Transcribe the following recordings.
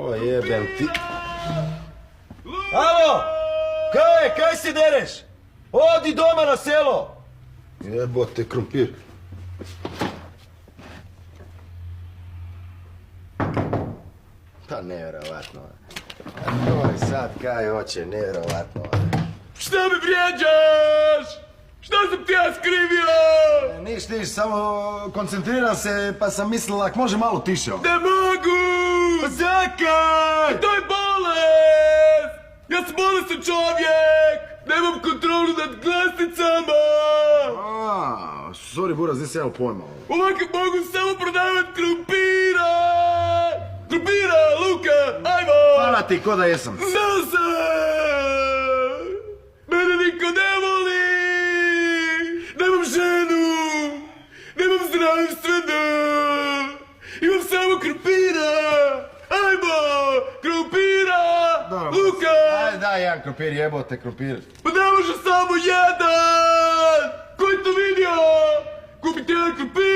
O jebem ti. Alo! Kaj si dereš? Odi doma na selo! Jebote krumpir. Pa nevjerovatno. A to je sad kaj hoće, nevjerovatno. Šta me vrijeđaš? Šta sam ti ja skrivio? Niš, samo koncentriram se pa sam mislila ako može malo tiše. Ne mogu! Pa zakaj? To je bolest! Ja sam bolestan čovjek! Nemam kontrolu nad glasnicama! Sorry Buraz, nisam imao pojma. Ovako mogu samo prodavat krumpira! Krumpira, luka, ajmo! Hvala ti, ko da jesam. Znao sam! Mene niko ne voli! Nemam ženu! Nemam zdravstveno! Imam samo krumpira! Ajmo! Krumpira! Luka! Ajde daj jedan krumpir, jebote krumpir. Pa ne može samo jedan! Ko je to vidio? Kupite jedan krumpir!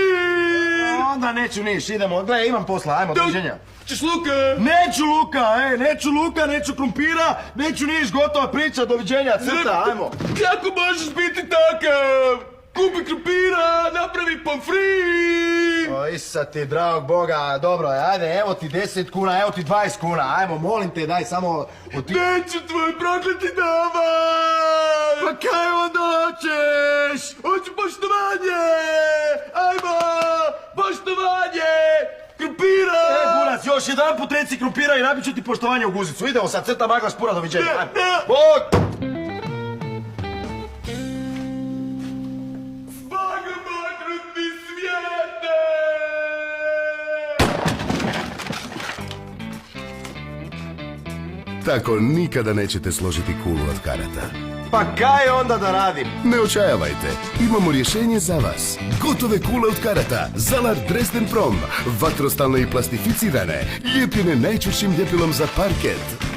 Onda neću niš, idemo. Gle, imam posla, ajmo, doviđenja. Češ Luka? Neću Luka, neću krumpira, neću niš, gotova priča, doviđenja, crta, ajmo. Kako možeš biti takav? Kupi krumpira, napravi pomfrit! O, Isa ti, dragog Boga, dobro, ajde, evo ti 10 kuna, evo ti 20 kuna, ajmo, molim te, daj samo... Neću tvoj prokleti novac! Pa kaj onda hoćeš? Hoću poštovanje! Ajmo! Poštovanje! Krumpira! Burac, još jedan put reci krumpira i nabit ću ti poštovanje u guzicu. Idemo sad, crta magla špura, doviđenja. Ne. Bog! Spagamo krutni svijete! Tako nikada nećete složiti kulu od karata. Pa kaj onda da radim? Ne očajavajte, imamo rješenje za vas. Gotove kule od karata, Zalar Dresden Prom, vatrostalne i plastificirane, lijepljene najčvršćim ljepilom za parket.